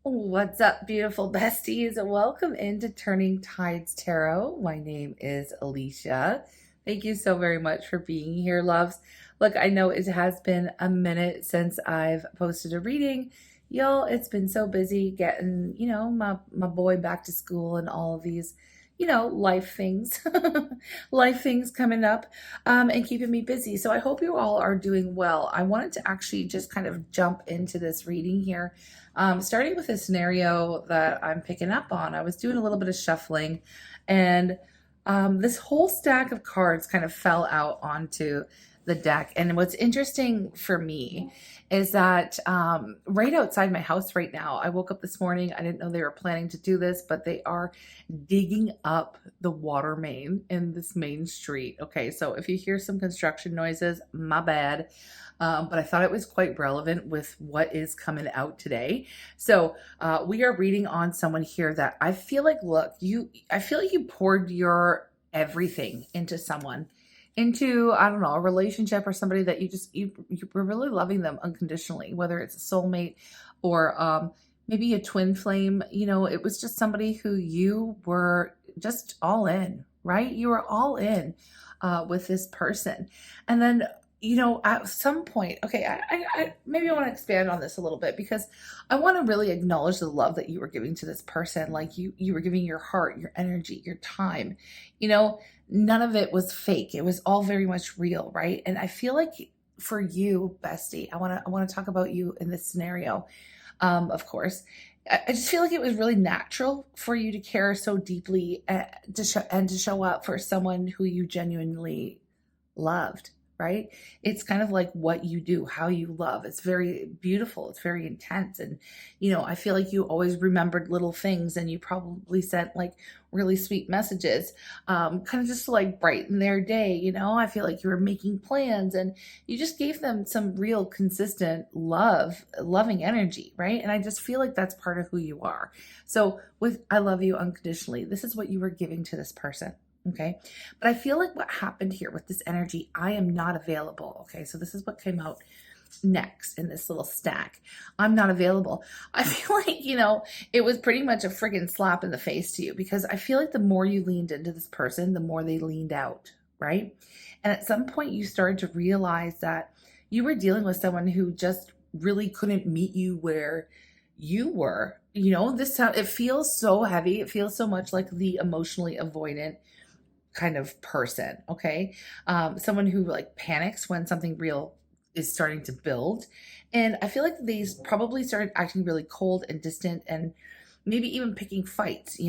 What's up, beautiful besties? Welcome into Turning Tides Tarot. My name is Alicia. Thank you so very much for being here, loves. Look, I know it has been a minute since I've posted a reading. Y'all, it's been so busy getting, my boy back to school and all of these, life things, life things coming up, and keeping me busy. So I hope you all are doing well. I wanted to actually just kind of jump into this reading here, starting with a scenario that I'm picking up on. I was doing a little bit of shuffling, and this whole stack of cards kind of fell out onto the deck. And what's interesting for me is that right outside my house right now, I woke up this morning. I didn't know they were planning to do this, but they are digging up the water main in this main street. Okay, so if you hear some construction noises, my bad. But I thought it was quite relevant with what is coming out today. So we are reading on someone here that I feel like, look, I feel like you poured your everything into someone, into, I don't know, a relationship or somebody that you were really loving them unconditionally, whether it's a soulmate or maybe a twin flame. It was just somebody who you were just all in, right? You were all in with this person. And then at some point, okay, I maybe I want to expand on this a little bit, because I want to really acknowledge the love that you were giving to this person. Like you were giving your heart, your energy, your time. None of it was fake. It was all very much real, right? And I feel like for you, bestie, I want to talk about you in this scenario. Of course, I just feel like it was really natural for you to care so deeply, to show up for someone who you genuinely loved, right? It's kind of like what you do, how you love. It's very beautiful. It's very intense. And, I feel like you always remembered little things, and you probably sent like really sweet messages, kind of just to like brighten their day. I feel like you were making plans, and you just gave them some real consistent loving energy, right? And I just feel like that's part of who you are. So with I love you unconditionally, this is what you were giving to this person. Okay. But I feel like what happened here with this energy, I am not available. Okay. So this is what came out next in this little stack. I'm not available. I feel like, it was pretty much a friggin' slap in the face to you, because I feel like the more you leaned into this person, the more they leaned out. Right. And at some point, you started to realize that you were dealing with someone who just really couldn't meet you where you were. This time it feels so heavy. It feels so much like the emotionally avoidant kind of person. Okay. Someone who like panics when something real is starting to build. And I feel like these probably started acting really cold and distant, and maybe even picking fights,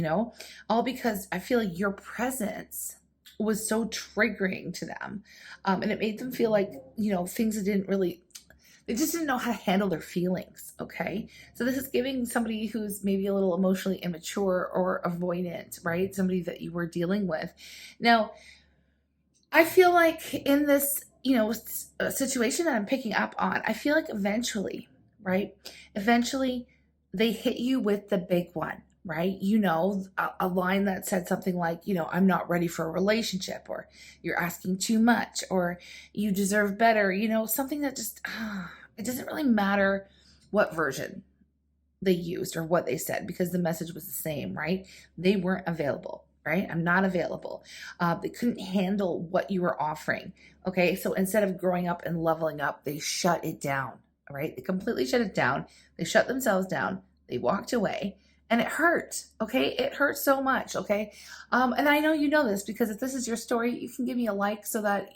all because I feel like your presence was so triggering to them. And it made them feel like, things that didn't really, they just didn't know how to handle their feelings. Okay. So this is giving somebody who's maybe a little emotionally immature or avoidant, right? Somebody that you were dealing with. Now, I feel like in this, situation that I'm picking up on, I feel like eventually, right? Eventually they hit you with the big one, right? A line that said something like, I'm not ready for a relationship, or you're asking too much, or you deserve better, something that just, it doesn't really matter what version they used or what they said, because the message was the same, right? They weren't available, right? I'm not available. They couldn't handle what you were offering. Okay. So instead of growing up and leveling up, they shut it down, right? They completely shut it down. They shut themselves down. They walked away. And it hurt. Okay. It hurt so much. Okay. And I know you know this, because if this is your story, you can give me a like so that,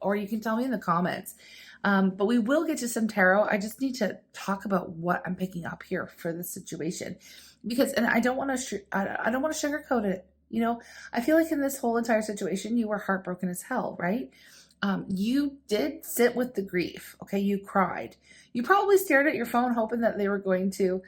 or you can tell me in the comments. But we will get to some tarot. I just need to talk about what I'm picking up here for this situation, because, and I don't want to, I don't want to sugarcoat it. I feel like in this whole entire situation, you were heartbroken as hell, right? You did sit with the grief. Okay. You cried. You probably stared at your phone hoping that they were going to,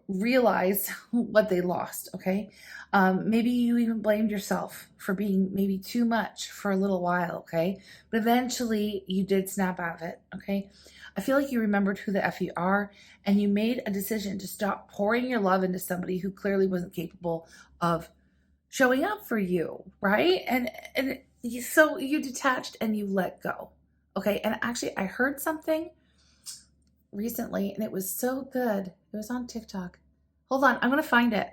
realize what they lost. Okay. Maybe you even blamed yourself for being maybe too much for a little while. Okay. But eventually you did snap out of it. Okay. I feel like you remembered who the F you are, and you made a decision to stop pouring your love into somebody who clearly wasn't capable of showing up for you, right? So you detached and you let go. Okay. And actually, I heard something recently and it was so good. It was on TikTok. Hold on, I'm gonna find it.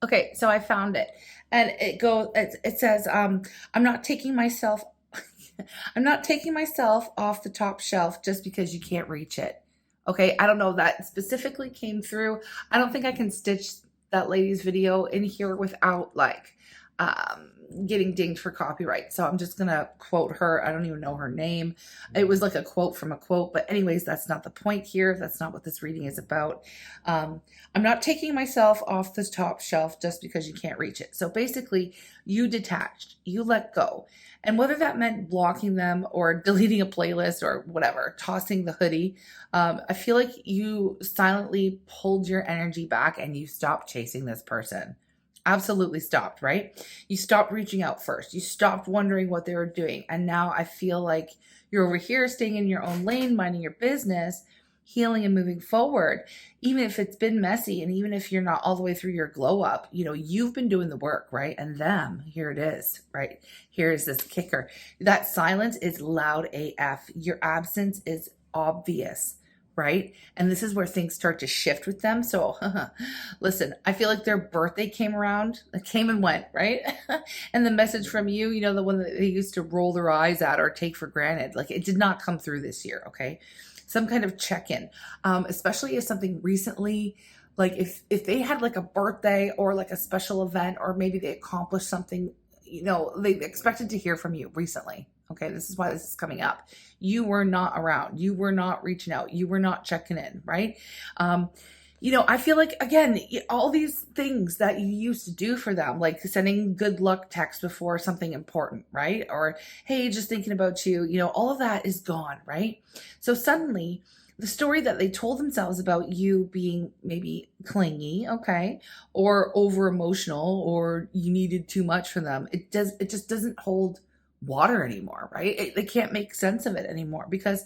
Okay, so I found it, and it says, "I'm not taking myself, I'm not taking myself off the top shelf just because you can't reach it." Okay, I don't know if that specifically came through. I don't think I can stitch that lady's video in here without like getting dinged for copyright. So I'm just gonna quote her. I don't even know her name. It was like a quote from a quote, but anyways, that's not the point here. That's not what this reading is about. Um, I'm not taking myself off the top shelf just because you can't reach it. So basically, you detached, you let go. And whether that meant blocking them or deleting a playlist or whatever, tossing the hoodie, I feel like you silently pulled your energy back and you stopped chasing this person. Absolutely stopped, right? You stopped reaching out first. You stopped wondering what they were doing. And now I feel like you're over here staying in your own lane, minding your business, healing and moving forward. Even if it's been messy and even if you're not all the way through your glow up, you've been doing the work, right? And here it is, right? Here is this kicker. That silence is loud AF. Your absence is obvious, right? And this is where things start to shift with them. So listen, I feel like their birthday came around, it came and went, right? And the message from you, the one that they used to roll their eyes at or take for granted, like it did not come through this year, okay? Some kind of check-in, especially if something recently, like if they had like a birthday or like a special event, or maybe they accomplished something, they expected to hear from you recently. Okay, this is why this is coming up. You were not around. You were not reaching out. You were not checking in, right? I feel like, again, all these things that you used to do for them, like sending good luck text before something important, right? Or, hey, just thinking about you, all of that is gone, right? So suddenly, the story that they told themselves about you being maybe clingy, okay, or over emotional, or you needed too much for them, it just doesn't hold water anymore, right? They can't make sense of it anymore, because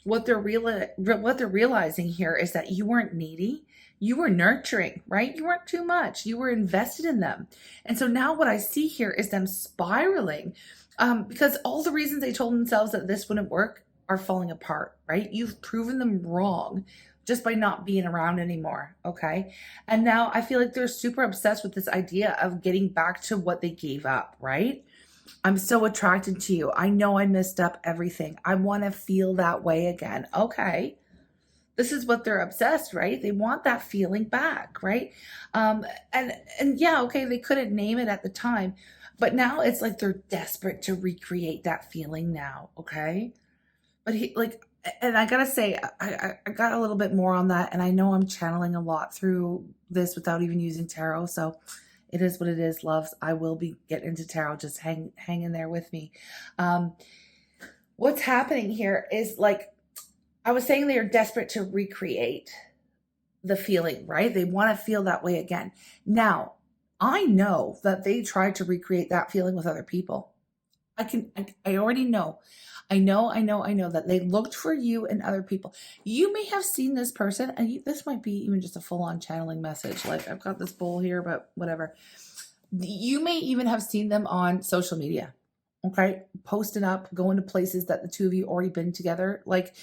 what they're realizing here is that you weren't needy. You were nurturing, right? You weren't too much. You were invested in them. And so now what I see here is them spiraling, because all the reasons they told themselves that this wouldn't work are falling apart, right? You've proven them wrong just by not being around anymore, okay? And now I feel like they're super obsessed with this idea of getting back to what they gave up, right? I'm so attracted to you. I know I messed up everything. I want to feel that way again. Okay. This is what they're obsessed, right? They want that feeling back, right? And yeah, okay, they couldn't name it at the time, but now it's like they're desperate to recreate that feeling now, okay? But and I gotta say, I got a little bit more on that, and I know I'm channeling a lot through this without even using tarot, so it is what it is, loves. I will be getting into tarot. Just hang in there with me. What's happening here is, like I was saying, they are desperate to recreate the feeling, right? They want to feel that way again. Now, I know that they tried to recreate that feeling with other people. I already know. I know that they looked for you and other people. You may have seen this person, and this might be even just a full-on channeling message. Like, I've got this bowl here, but whatever. You may even have seen them on social media. Okay, posting up, going to places that the two of you already been together, like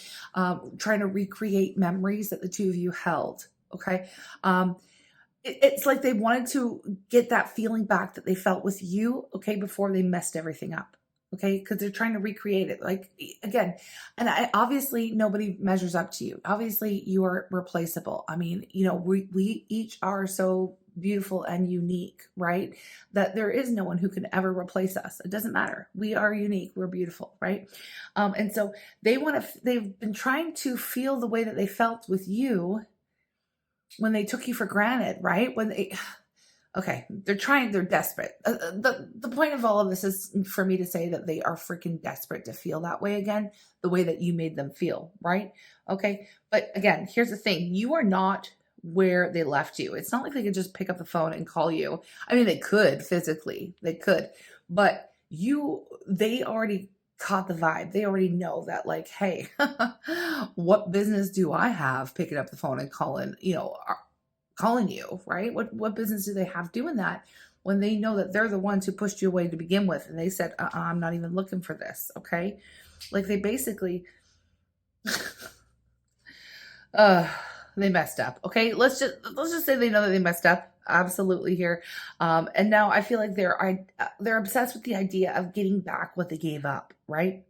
trying to recreate memories that the two of you held. Okay, it's like they wanted to get that feeling back that they felt with you, okay, before they messed everything up, okay, because they're trying to recreate it, like, again. And obviously nobody measures up to you. Obviously you are replaceable. I mean, we each are so beautiful and unique, right? That there is no one who can ever replace us. It doesn't matter. We are unique. We're beautiful, right? And so they've been trying to feel the way that they felt with you when they took you for granted, right? Okay, they're desperate. The point of all of this is for me to say that they are freaking desperate to feel that way again, the way that you made them feel, right? Okay, but again, here's the thing. You are not where they left you. It's not like they could just pick up the phone and call you. I mean, they could physically, but they already caught the vibe. They already know that, like, hey, what business do I have picking up the phone and calling you, right? What business do they have doing that when they know that they're the ones who pushed you away to begin with, and they said, I'm not even looking for this, okay? Like, they basically uh they messed up. Okay, let's just say they know that they messed up absolutely here. And now I feel like they're obsessed with the idea of getting back what they gave up, right?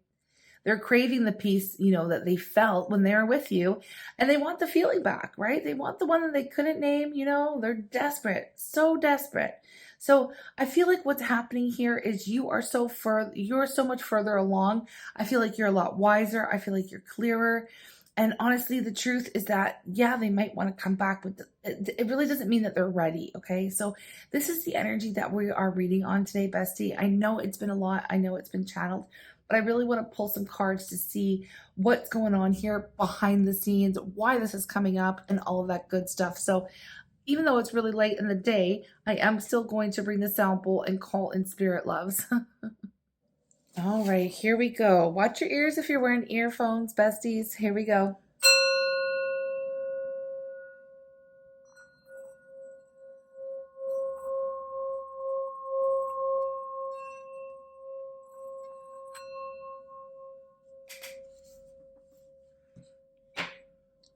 They're craving the peace, that they felt when they were with you, and they want the feeling back, right? They want the one that they couldn't name, they're desperate, so desperate. So I feel like what's happening here is you're so much further along. I feel like you're a lot wiser. I feel like you're clearer. And honestly, the truth is that, yeah, they might want to come back, but it really doesn't mean that they're ready. Okay. So this is the energy that we are reading on today, bestie. I know it's been a lot. I know it's been channeled, but I really want to pull some cards to see what's going on here behind the scenes, why this is coming up, and all of that good stuff. So even though it's really late in the day, I am still going to bring the sound bowl and call in spirit loves. All right, here we go. Watch your ears if you're wearing earphones, besties. Here we go.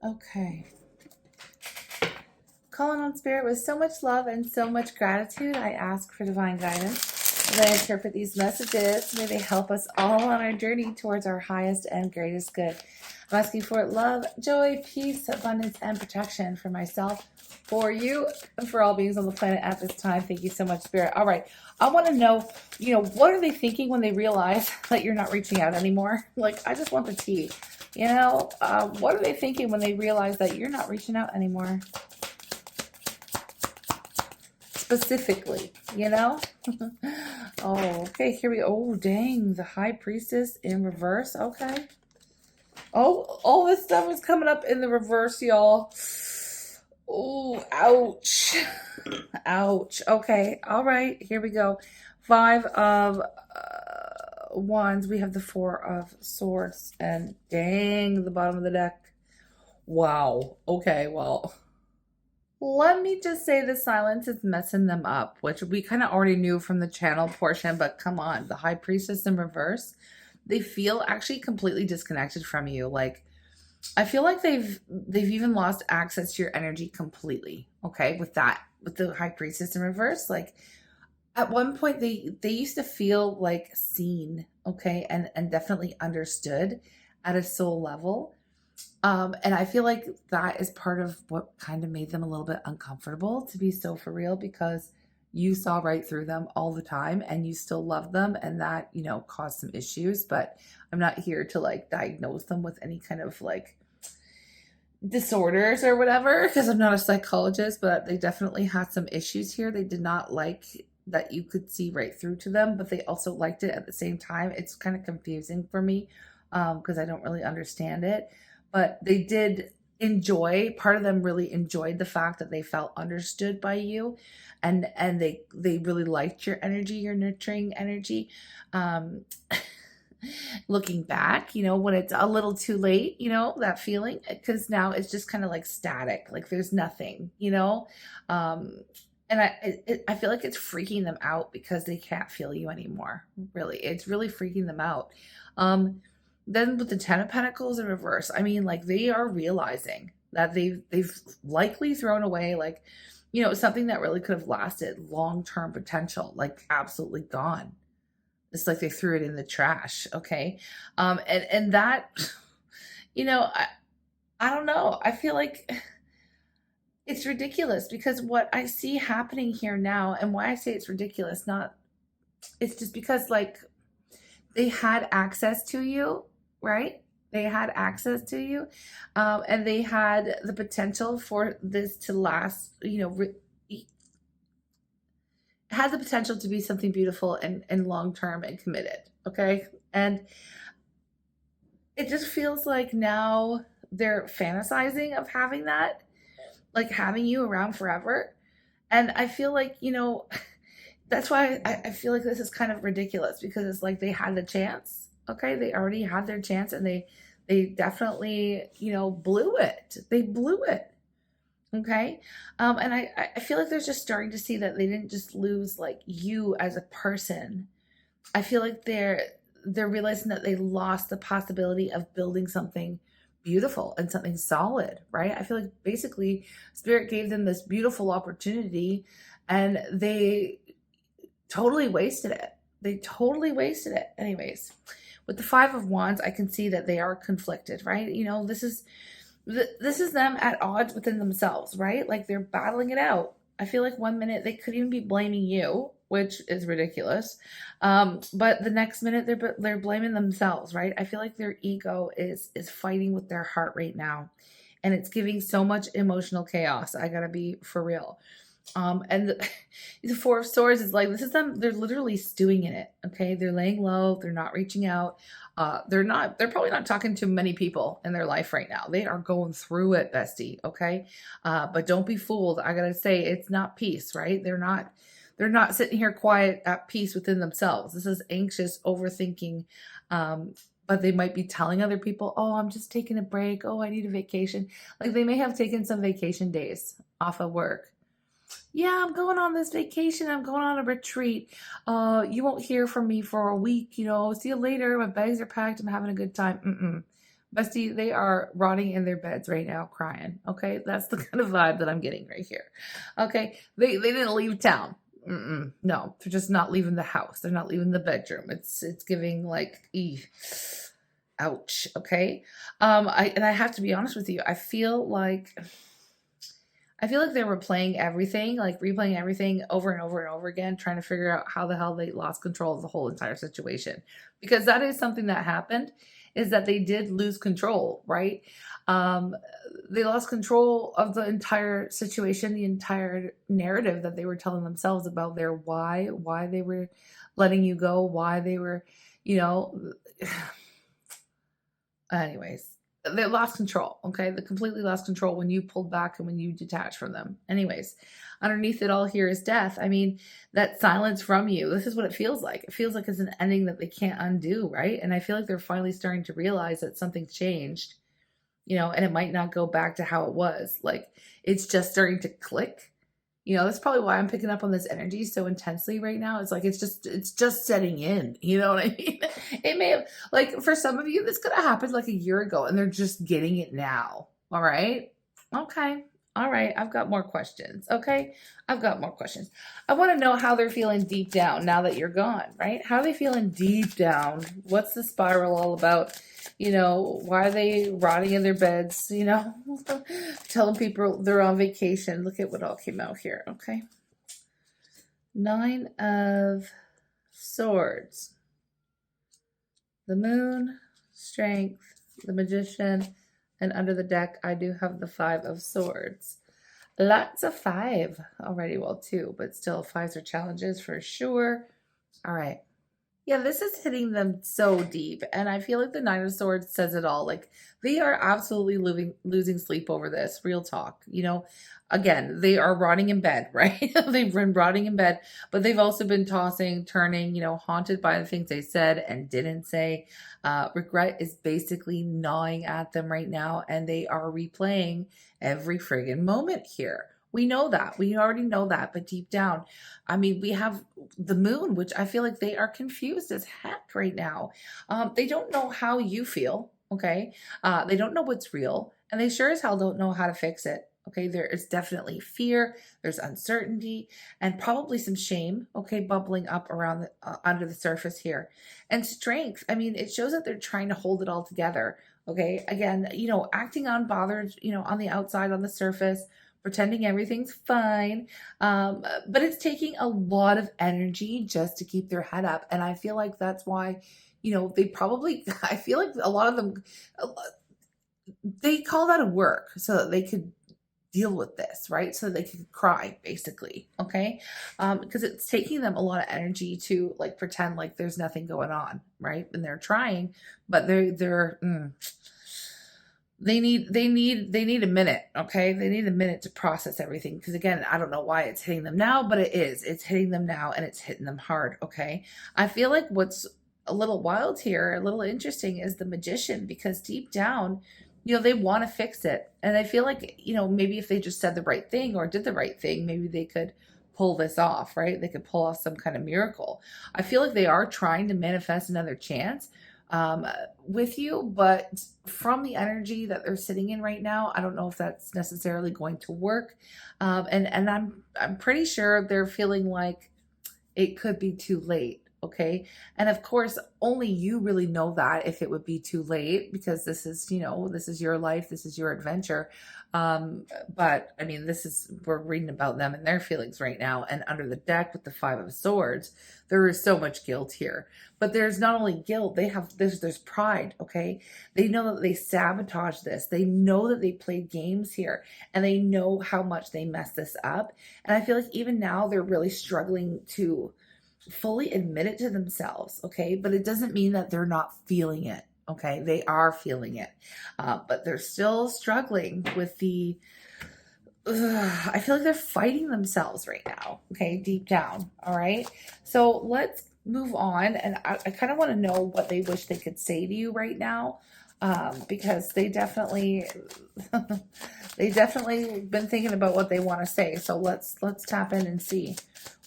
Okay. Calling on spirit with so much love and so much gratitude, I ask for divine guidance. As I interpret these messages, may they help us all on our journey towards our highest and greatest good. I'm asking for love, joy, peace, abundance, and protection for myself, for you, and for all beings on the planet at this time. Thank you so much, Spirit. All right. I want to know, what are they thinking when they realize that you're not reaching out anymore? Like, I just want the tea. What are they thinking when they realize that you're not reaching out anymore? Specifically, Oh, okay, here we go. Oh, dang, the high priestess in reverse. Okay. Oh, all this stuff is coming up in the reverse, y'all. Oh, ouch. Ouch. Okay, all right, here we go. Five of wands. We have the four of swords, and dang, the bottom of the deck. Wow. Okay, well, let me just say the silence is messing them up, which we kind of already knew from the channel portion, but come on, the high priestess in reverse, they feel actually completely disconnected from you. Like, I feel like they've even lost access to your energy completely. Okay, with the high priestess in reverse, like at one point they used to feel like seen, okay, and definitely understood at a soul level. And I feel like that is part of what kind of made them a little bit uncomfortable, to be so for real, because you saw right through them all the time and you still love them, and that, caused some issues. But I'm not here to like diagnose them with any kind of like disorders or whatever, because I'm not a psychologist, but they definitely had some issues here. They did not like that you could see right through to them, but they also liked it at the same time. It's kind of confusing for me because I don't really understand it. But they did enjoy, part of them really enjoyed the fact that they felt understood by you, and they really liked your energy, your nurturing energy. Um Looking back, when it's a little too late, that feeling, because now it's just kind of like static, like there's nothing, um and I feel like it's freaking them out because they can't feel you anymore. Really, it's really freaking them out. Then with the 10 of Pentacles in reverse, I mean, like, they are realizing that they've likely thrown away, like, something that really could have lasted, long-term potential, like absolutely gone. It's like they threw it in the trash. Okay. And that, I don't know. I feel like it's ridiculous because what I see happening here now, and why I say it's ridiculous, it's just because, like, they had access to you, right? They had access to you, and they had the potential for this to last, had the potential to be something beautiful and long term and committed. Okay. And it just feels like now they're fantasizing of having that, like having you around forever. And I feel like, that's why I feel like this is kind of ridiculous, because it's like they had the chance. Okay. They already had their chance, and they definitely, blew it. They blew it. Okay. And I feel like they're just starting to see that they didn't just lose like you as a person. I feel like they're realizing that they lost the possibility of building something beautiful and something solid, right? I feel like basically spirit gave them this beautiful opportunity and they totally wasted it. They totally wasted it. Anyways, with the Five of Wands, I can see that they are conflicted, right? This is them at odds within themselves, right? Like they're battling it out. I feel like one minute they could even be blaming you, which is ridiculous, but the next minute they're blaming themselves, right? I feel like their ego is fighting with their heart right now, and it's giving so much emotional chaos. I gotta be for real. And the Four of Swords is like, this is them. They're literally stewing in it. Okay. They're laying low. They're not reaching out. They're probably not talking to many people in their life right now. They are going through it, bestie. Okay. But don't be fooled. I gotta say, it's not peace, right? They're not sitting here quiet at peace within themselves. This is anxious overthinking. But they might be telling other people, oh, I'm just taking a break. Oh, I need a vacation. Like they may have taken some vacation days off of work. Yeah, I'm going on this vacation. I'm going on a retreat. You won't hear from me for a week. See you later. My bags are packed. I'm having a good time. Bestie, they are rotting in their beds right now, crying. Okay, that's the kind of vibe that I'm getting right here. Okay, they didn't leave town. No, they're just not leaving the house. They're not leaving the bedroom. It's giving like, ouch. Okay, I have to be honest with you. I feel like they were playing everything, like replaying everything over and over and over again, trying to figure out how the hell they lost control of the whole entire situation. Because that is something that happened, is that they did lose control, right? Um, they lost control of the entire situation, the entire narrative that they were telling themselves about their why they were letting you go, why they were, you know, anyways, they lost control. Okay. They completely lost control when you pulled back and when you detached from them. Anyways, underneath it all here is death. I mean, that silence from you, this is what it feels like. It feels like it's an ending that they can't undo. Right. And I feel like they're finally starting to realize that something's changed, and it might not go back to how it was. Like it's just starting to click. That's probably why I'm picking up on this energy so intensely right now. It's like it's just setting in. You know what I mean? It may have, like, for some of you, this could have happened like a year ago and they're just getting it now. All right. Okay. All right. I've got more questions. Okay. I've got more questions. I want to know how they're feeling deep down now that you're gone, right? How are they feeling deep down? What's the spiral all about? Why are they rotting in their beds? Telling people they're on vacation. Look at what all came out here. Okay. 9 of Swords. The Moon, Strength, the Magician, and under the deck, I do have the 5 of Swords. Lots of 5 already. Well, 2, but still 5s are challenges for sure. All right. Yeah, this is hitting them so deep. And I feel like the Nine of Swords says it all. Like they are absolutely losing sleep over this. Real talk. Again, they are rotting in bed, right? They've been rotting in bed, but they've also been tossing, turning, haunted by the things they said and didn't say. Regret is basically gnawing at them right now, and they are replaying every friggin' moment here. We know that. We already know that. But deep down, I mean, we have the Moon, which I feel like they are confused as heck right now. They don't know how you feel. Okay. They don't know what's real. And they sure as hell don't know how to fix it. Okay. There is definitely fear. There's uncertainty and probably some shame. Okay. Bubbling up around under the surface here. And strength. I mean, it shows that they're trying to hold it all together. Okay. Again, acting unbothered, on the outside, on the surface, pretending everything's fine. But it's taking a lot of energy just to keep their head up. And I feel like that's why, they probably, I feel like a lot of them, they call that a work so that they could deal with this, right? So they could cry, basically. Okay. Because it's taking them a lot of energy to like pretend like there's nothing going on, right? And they're trying, but they need a minute. Okay. They need a minute to process everything. Cause again, I don't know why it's hitting them now, but it's hitting them now and it's hitting them hard. Okay. I feel like what's a little wild here, a little interesting is the Magician, because deep down, they want to fix it. And I feel like, maybe if they just said the right thing or did the right thing, maybe they could pull this off, right? They could pull off some kind of miracle. I feel like they are trying to manifest another chance, um, with you, but from the energy that they're sitting in right now, I don't know if that's necessarily going to work. And I'm pretty sure they're feeling like it could be too late. Okay. And of course, only you really know that if it would be too late, because this is, this is your life, this is your adventure. But I mean, we're reading about them and their feelings right now. And under the deck with the Five of Swords, there is so much guilt here. But there's not only guilt, there's pride. Okay. They know that they sabotaged this. They know that they played games here, and they know how much they messed this up. And I feel like even now they're really struggling to fully admit it to themselves. Okay. But it doesn't mean that they're not feeling it. Okay. They are feeling it. But they're still struggling with I feel like they're fighting themselves right now. Okay. Deep down. All right. So let's move on. And I kind of want to know what they wish they could say to you right now. Because they definitely, they definitely been thinking about what they want to say. So let's tap in and see.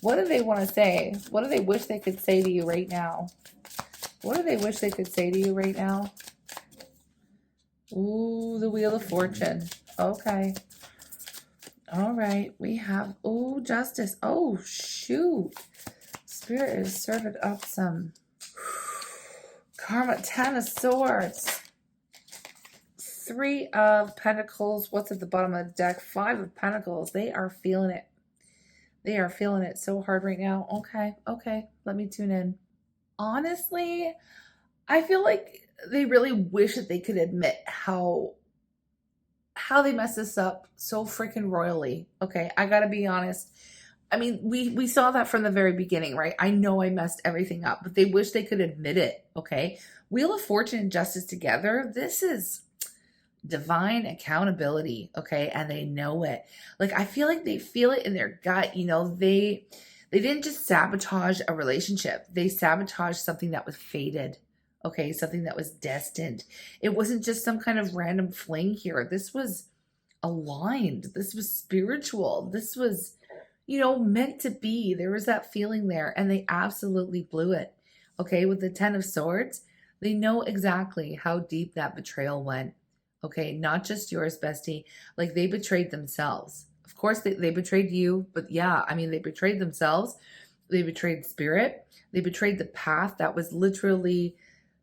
What do they want to say? What do they wish they could say to you right now? What do they wish they could say to you right now? Ooh, the Wheel of Fortune. Okay. All right. We have, ooh, Justice. Oh, shoot. Spirit is serving up some karma. 10 of Swords. 3 of Pentacles. What's at the bottom of the deck? 5 of Pentacles. They are feeling it. They are feeling it so hard right now. Okay. Okay. Let me tune in. Honestly, I feel like they really wish that they could admit how they messed this up so freaking royally. Okay, I gotta be honest. I mean, we saw that from the very beginning, right? I know I messed everything up, but they wish they could admit it. Okay, Wheel of Fortune and Justice together. This is divine accountability. Okay, and they know it. Like, I feel like they feel it in their gut. They didn't just sabotage a relationship. They sabotaged something that was fated. Okay, something that was destined. It wasn't just some kind of random fling here. This was aligned. This was spiritual. This was, meant to be. There was that feeling there, and they absolutely blew it. Okay, with the 10 of Swords, they know exactly how deep that betrayal went. Okay, not just yours, bestie. Like, they betrayed themselves. Of course, they betrayed you, but yeah, I mean, they betrayed themselves. They betrayed spirit. They betrayed the path that was literally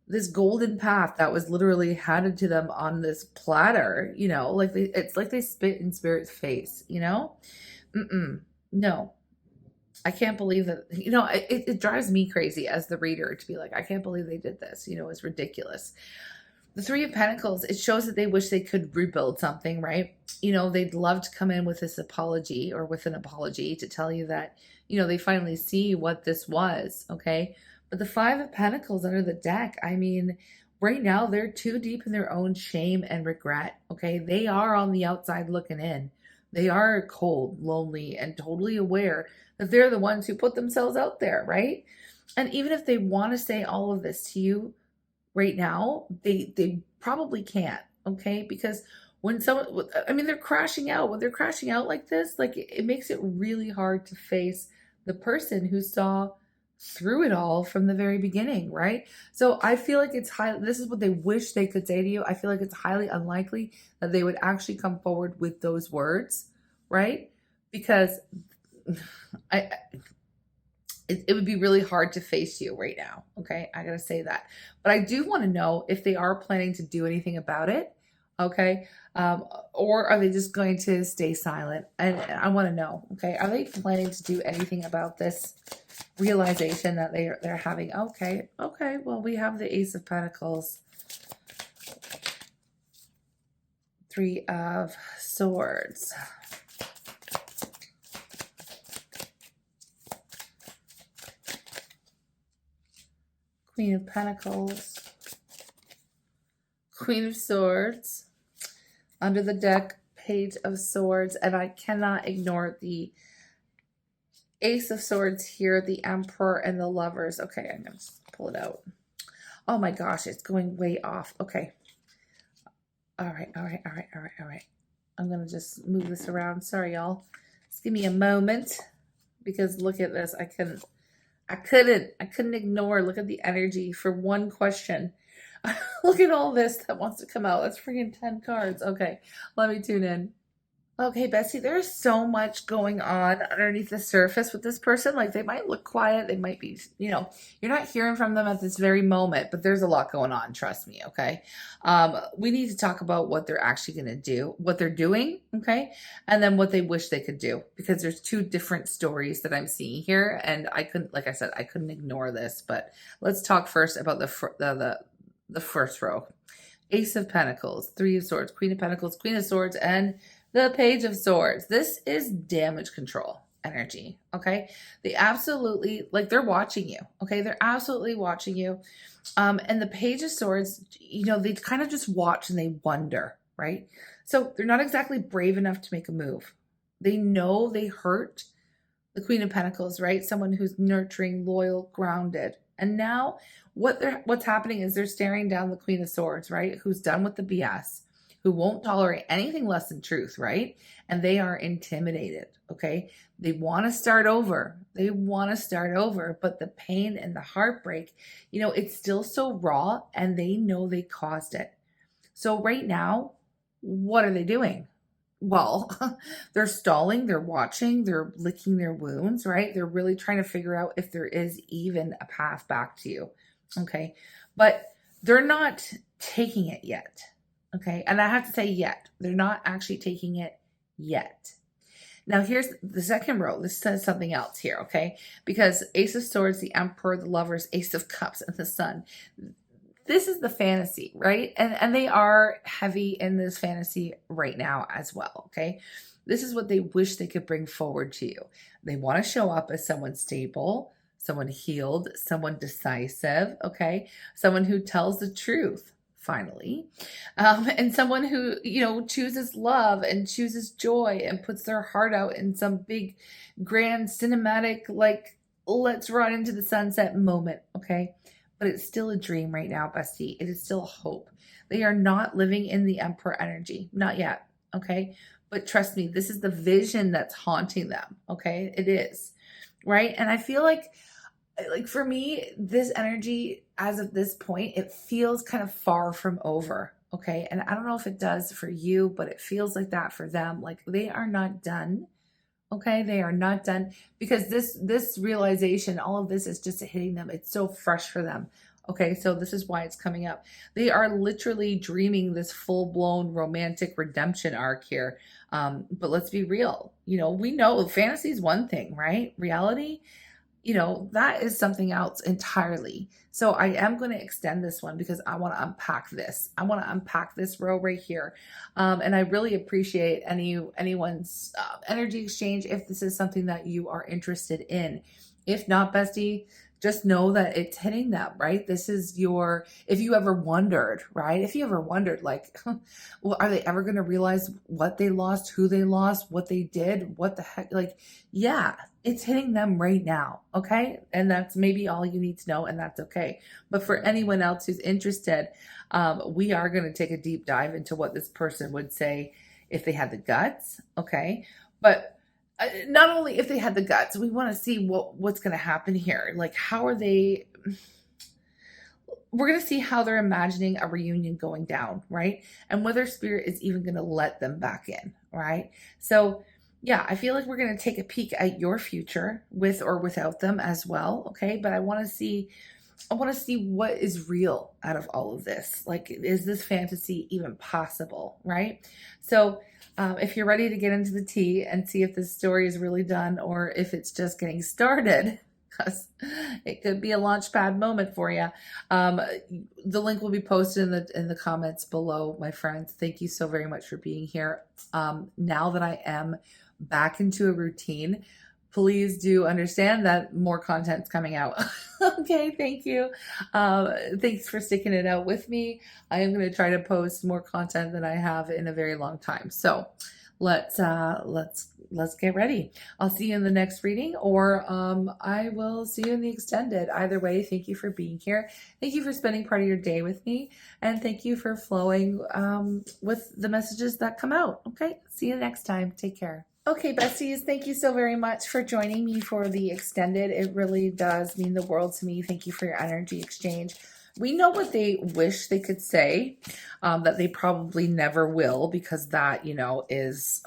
this golden path that was literally handed to them on this platter, like it's like they spit in spirit's face, No, I can't believe that, it drives me crazy as the reader to be like, I can't believe they did this, it's ridiculous. The 3 of Pentacles, it shows that they wish they could rebuild something, right? They'd love to come in with this apology or with an apology to tell you that, they finally see what this was, okay? But the 5 of Pentacles under the deck, I mean, right now they're too deep in their own shame and regret, okay? They are on the outside looking in. They are cold, lonely, and totally aware that they're the ones who put themselves out there, right? And even if they want to say all of this to you right now, they probably can't, okay? Because when someone, I mean, they're crashing out. When they're crashing out like this, like it makes it really hard to face the person who saw through it all from the very beginning, right? So I feel like this is what they wish they could say to you. I feel like it's highly unlikely that they would actually come forward with those words, right? Because it would be really hard to face you right now. Okay. I got to say that, but I do want to know if they are planning to do anything about it. Okay. Or are they just going to stay silent? And I want to know, okay, are they planning to do anything about this realization that they're having? Okay. Okay. Well, we have the Ace of Pentacles, 3 of Swords, Queen of Pentacles, Queen of Swords, under the deck, Page of Swords, and I cannot ignore the Ace of Swords here, the Emperor, and the Lovers. Okay, I'm going to pull it out. Oh my gosh, it's going way off. Okay. All right. I'm going to just move this around. Sorry, y'all. Just give me a moment, because look at this. I couldn't ignore. Look at the energy for one question. Look at all this that wants to come out. That's freaking 10 cards. Okay, let me tune in. Okay, Bessie, there's so much going on underneath the surface with this person. Like, they might look quiet. They might be, you're not hearing from them at this very moment, but there's a lot going on. Trust me. Okay. We need to talk about what they're actually going to do, what they're doing. Okay. And then what they wish they could do, because there's two different stories that I'm seeing here. And I couldn't, like I said, I couldn't ignore this, but let's talk first about the first row. Ace of Pentacles, Three of Swords, Queen of Pentacles, Queen of Swords, and the Page of Swords. This is damage control energy, okay? They absolutely, like, they're watching you, okay? They're absolutely watching you. And the Page of Swords, they kind of just watch and they wonder, right? So they're not exactly brave enough to make a move. They know they hurt the Queen of Pentacles, right? Someone who's nurturing, loyal, grounded. And now what's happening is they're staring down the Queen of Swords, right? Who's done with the BS, who won't tolerate anything less than truth, right? And they are intimidated, okay? They want to start over. They want to start over, but the pain and the heartbreak, it's still so raw, and they know they caused it. So right now, what are they doing? Well, they're stalling, they're watching, they're licking their wounds, right? They're really trying to figure out if there is even a path back to you, okay? But they're not taking it yet, okay? And I have to say yet. They're not actually taking it yet. Now, here's the second row. This says something else here, okay? Because Ace of Swords, the Emperor, the Lovers, Ace of Cups, and the Sun. This is the fantasy, right? And they are heavy in this fantasy right now as well, okay? This is what they wish they could bring forward to you. They want to show up as someone stable, someone healed, someone decisive, okay? Someone who tells the truth, finally. And someone who, chooses love and chooses joy and puts their heart out in some big, grand, cinematic, like, let's run into the sunset moment, okay? But it's still a dream right now, bestie. It is still hope. They are not living in the Emperor energy. Not yet, okay? But trust me, this is the vision that's haunting them, okay? It is, right? And I feel like for me, this energy, as of this point, it feels kind of far from over, okay? And I don't know if it does for you, but it feels like that for them. Like, they are not done. Okay, they are not done, because this realization, all of this is just hitting them. It's so fresh for them. Okay, so this is why it's coming up. They are literally dreaming this full-blown romantic redemption arc here. But let's be real. We know fantasy is one thing, right? Reality, that is something else entirely. So I am going to extend this one because I want to unpack this. I want to unpack this row right here. And I really appreciate anyone's energy exchange if this is something that you are interested in. If not, bestie, just know that it's hitting them, right? This is if you ever wondered, right? If you ever wondered, like, well, are they ever going to realize what they lost, who they lost, what they did, what the heck? Like, yeah, it's hitting them right now, okay? And that's maybe all you need to know, and that's okay. But for anyone else who's interested, we are going to take a deep dive into what this person would say if they had the guts, okay? But not only if they had the guts, we want to see what's going to happen here. Like, how are they? We're going to see how they're imagining a reunion going down, right? And whether spirit is even going to let them back in, right? So yeah, I feel like we're going to take a peek at your future with or without them as well, okay? But I want to see what is real out of all of this. Like, is this fantasy even possible, right? So if you're ready to get into the tea and see if this story is really done or if it's just getting started, because it could be a launch pad moment for you. The link will be posted in the comments below, my friends. Thank you so very much for being here. Now that I am back into a routine, please do understand that more content's coming out. Okay, thank you. Thanks for sticking it out with me. I am going to try to post more content than I have in a very long time. So let's get ready. I'll see you in the next reading, or I will see you in the extended. Either way, thank you for being here. Thank you for spending part of your day with me, and thank you for flowing with the messages that come out. Okay, see you next time. Take care. Okay, besties, thank you so very much for joining me for the extended. It really does mean the world to me. Thank you for your energy exchange. We know what they wish they could say, that they probably never will, because that, is,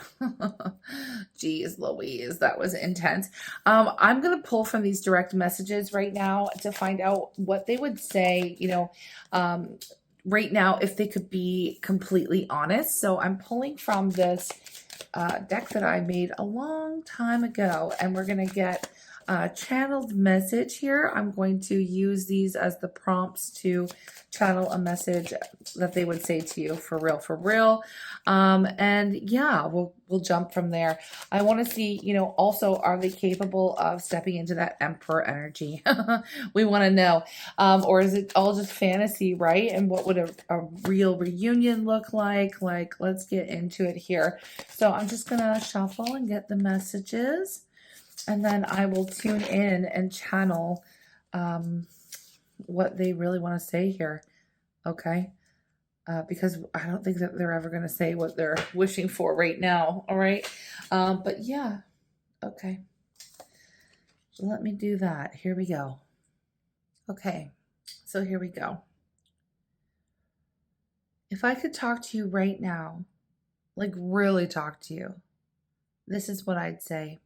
geez Louise, that was intense. I'm going to pull from these direct messages right now to find out what they would say, um, right now, if they could be completely honest. So I'm pulling from this deck that I made a long time ago, and we're going to get a channeled message here. I'm going to use these as the prompts to channel a message that they would say to you, for real, for real. And yeah, we'll jump from there. I want to see, also, are they capable of stepping into that Emperor energy? We want to know. Or is it all just fantasy, right? And what would a real reunion look like? Like, let's get into it here. So I'm just going to shuffle and get the messages, and then I will tune in and channel what they really want to say here. Okay. Because I don't think that they're ever going to say what they're wishing for right now. All right. But yeah. Okay. Let me do that. Here we go. Okay. So here we go. If I could talk to you right now, like really talk to you, this is what I'd say.